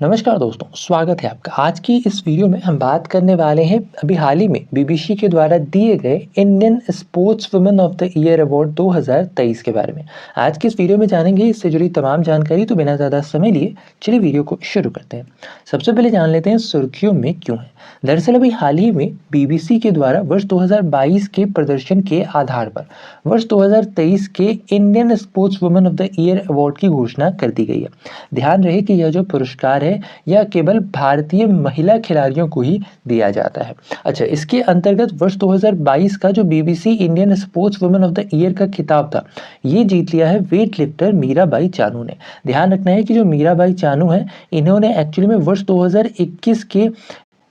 नमस्कार दोस्तों, स्वागत है आपका। आज की इस वीडियो में हम बात करने वाले हैं अभी हाल ही में बीबीसी के द्वारा दिए गए Indian sports women of the year award 2023 के बारे में। आज की इस वीडियो में जानेंगे इससे जुड़ी तमाम जानकारी, तो बिना ज़्यादा समय लिए चलिए वीडियो को शुरू करते हैं। सबसे पहले जान लेते हैं सुर्खियों में क्यों है। दरअसल अभी हाल ही में बीबीसी के द्वारा वर्ष 2022 के प्रदर्शन के आधार पर वर्ष 2023 के Indian sports women of the year award की घोषणा कर दी गई है। ध्यान रहे कि यह जो पुरस्कार है यह केवल भारतीय महिला खिलाड़ियों को ही दिया जाता है। अच्छा, इसके अंतर्गत वर्ष 2022 का जो BBC Indian sports women of the year का खिताब था, ये जीत लिया है वेट लिफ्टर मीराबाई चानू ने। ध्यान रखना है कि जो मीराबाई चानू है, इन्होंने एक्चुअली में वर्ष 2021 के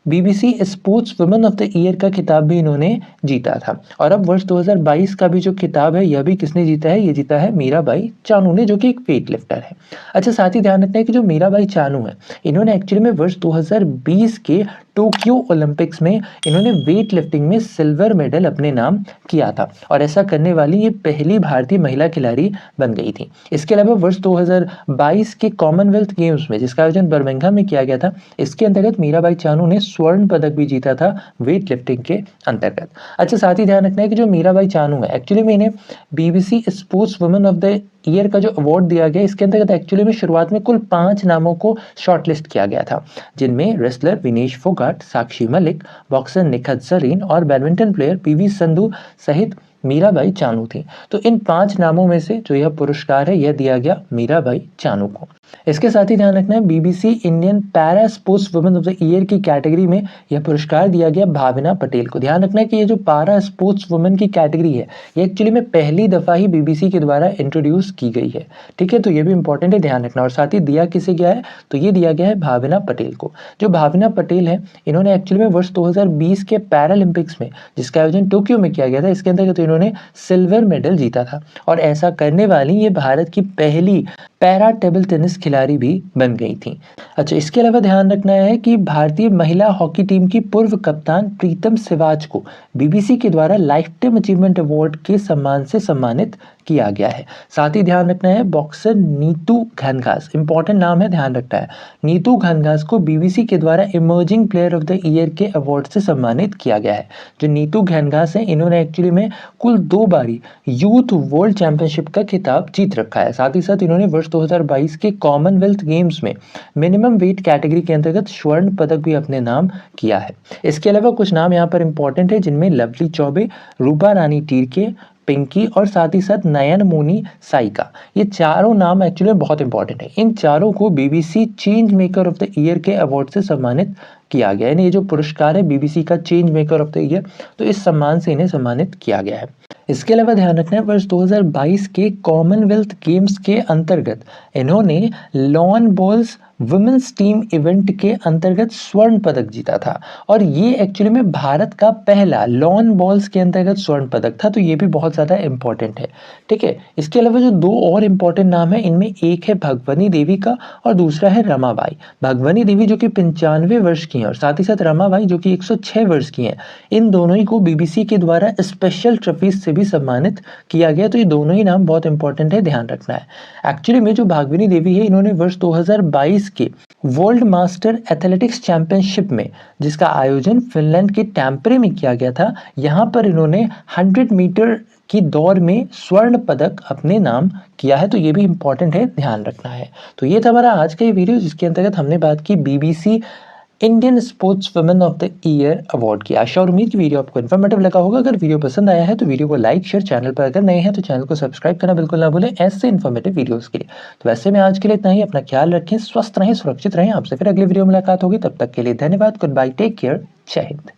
BBC sports women of the year का खिताब भी इन्होंने जीता था। और अब वर्ष 2022 का भी जो खिताब है, यह भी किसने जीता है? ये जीता है मीराबाई चानू ने, जो कि एक वेट लिफ्टर है। अच्छा, साथ ही ध्यान रखना है कि जो मीराबाई चानू है, इन्होंने एक्चुअली में वर्ष 2020 के टोक्यो ओलंपिक्स में इन्होंने वेट लिफ्टिंग में सिल्वर मेडल अपने नाम किया था, और ऐसा करने वाली ये पहली भारतीय महिला खिलाड़ी बन गई थी। इसके अलावा वर्ष 2022 के कॉमनवेल्थ गेम्स में, जिसका आयोजन बर्मिंघम में किया गया था, इसके अंतर्गत मीराबाई चानू ने स्वर्ण पदक भी जीता था वेट लिफ्टिंग के अंतर्गत। अच्छा, साथ ही ध्यान रखना है कि जो मीराबाई चानू है, एक्चुअली में इन्हें BBC sports women of the year का जो अवार्ड दिया गया, इसके अंतर्गत एक्चुअली में शुरुआत में कुल 5 नामों को शॉर्टलिस्ट किया गया था, जिनमें रेसलर विनेश फोगाट, साक्षी मलिक, बॉक्सर निखत जरीन और बैडमिंटन प्लेयर पीवी संधू सहित मीराबाई चानू थी। तो इन 5 नामों में से जो यह पुरस्कार है, यह दिया गया मीराबाई चानू को। इसके साथ ही ध्यान रखना है, BBC Indian para sports women of the year की कैटेगरी में यह पुरस्कार दिया गया भावना पटेल को। ध्यान रखना है कि ये जो पैरा स्पोर्ट्स वुमेन की कैटेगरी है, ये एक्चुअली में पहली दफा ही बीबीसी के द्वारा इंट्रोड्यूस की गई है। ठीक है, तो ये भी इंपॉर्टेंट है, ध्यान रखना। और साथ ही दिया किसे गया है? तो ये दिया गया है भावना पटेल को। जो भावना पटेल है, इन्होंने एक्चुअली में वर्ष 2020 के पैरालंपिक्स में, जिसका आयोजन टोक्यो में किया गया था, इसके अंतर्गत इन्होंने सिल्वर मेडल जीता था, और ऐसा करने वाली ये भारत की पहली पैरा टेबल टेनिस खिलाड़ी भी बन गई थी। अच्छा, इसके अलावा ध्यान रखना है कि भारतीय महिला हॉकी टीम की पूर्व कप्तान प्रीतम सिवाच को बीबीसी के द्वारा लाइफ टाइम अचीवमेंट अवार्ड के सम्मान से सम्मानित किया गया है। साथ ही ध्यान रखना है, बॉक्सर नीतू घनघास, इंपॉर्टेंट नाम है, ध्यान रखना है, नीतू घनघास को बीबीसी के द्वारा emerging player of the year के अवार्ड से सम्मानित किया गया है। जो नीतू घनघास है, इन्होंने एक्चुअली में कुल 2 बारी यूथ वर्ल्ड चैंपियनशिप का खिताब जीत रखा है। साथ ही साथ इन्होंने वर्ष 2022 के कॉमनवेल्थ गेम्स में मिनिमम वेट कैटेगरी के अंतर्गत स्वर्ण पदक भी अपने नाम किया है। इसके अलावा कुछ नाम यहाँ पर इंपॉर्टेंट है, जिनमें लवली चौबे, रूपा रानी टीरके, पिंकी और साथ ही साथ नयन मोनी साइका, ये चारों नाम एक्चुअली बहुत इंपॉर्टेंट है। इन चारों को BBC change maker of the year के अवार्ड से सम्मानित किया गया है। यानी ये जो पुरस्कार है बीबीसी का change maker of the year, तो इस सम्मान से इन्हें सम्मानित किया गया है। इसके अलावा ध्यान रखना है, वर्ष 2022 के कॉमनवेल्थ गेम्स के अंतर्गत इन्होंने lawn bowls women's team event के अंतर्गत स्वर्ण पदक जीता था, और ये एक्चुअली में भारत का पहला लॉन बॉल्स के अंतर्गत स्वर्ण पदक था। तो ये भी बहुत ज़्यादा इंपॉर्टेंट है। ठीक है, इसके अलावा जो 2 और इम्पॉर्टेंट नाम है, इनमें एक है भगवनी देवी का और दूसरा है रमाबाई। भगवनी देवी जो कि 95 वर्ष की हैं, और साथ ही साथ रमाबाई जो कि 106 वर्ष की हैं। इन दोनों ही को बीबीसी के द्वारा स्पेशल ट्रॉफीज से भी सम्मानित किया गया। तो ये दोनों ही नाम बहुत इंपॉर्टेंट है, ध्यान रखना है। एक्चुअली में जो भागवनी देवी है, इन्होंने वर्ष 2022 के वर्ल्ड मास्टर एथलेटिक्स चैंपियनशिप में, जिसका आयोजन फिनलैंड के टैम्परे में किया गया था, यहाँ पर इन्होंने 100 मीटर की दौड़ में स्वर्ण पदक अपने नाम किया है। तो ये भी इंपॉर्टेंट है, ध्यान रखना है। तो ये था हमारा आज का ये वीडियो, जिसके अंतर्गत हमने बात की BBC Indian sports women of the year award की। आशा और उम्मीद की वीडियो आपको इन्फॉर्मेटिव लगा होगा। अगर वीडियो पसंद आया है तो वीडियो को लाइक शेयर, चैनल पर अगर नए हैं तो चैनल को सब्सक्राइब करना बिल्कुल ना भूलें ऐसे इन्फॉर्मेटिव वीडियोस के लिए। तो वैसे में आज के लिए इतना ही। अपना ख्याल रखें, स्वस्थ रहें, सुरक्षित रहें। आपसे फिर अगली वीडियो मुलाकात होगी, तब तक के लिए धन्यवाद, गुड बाय, टेक केयर, जय हिंद।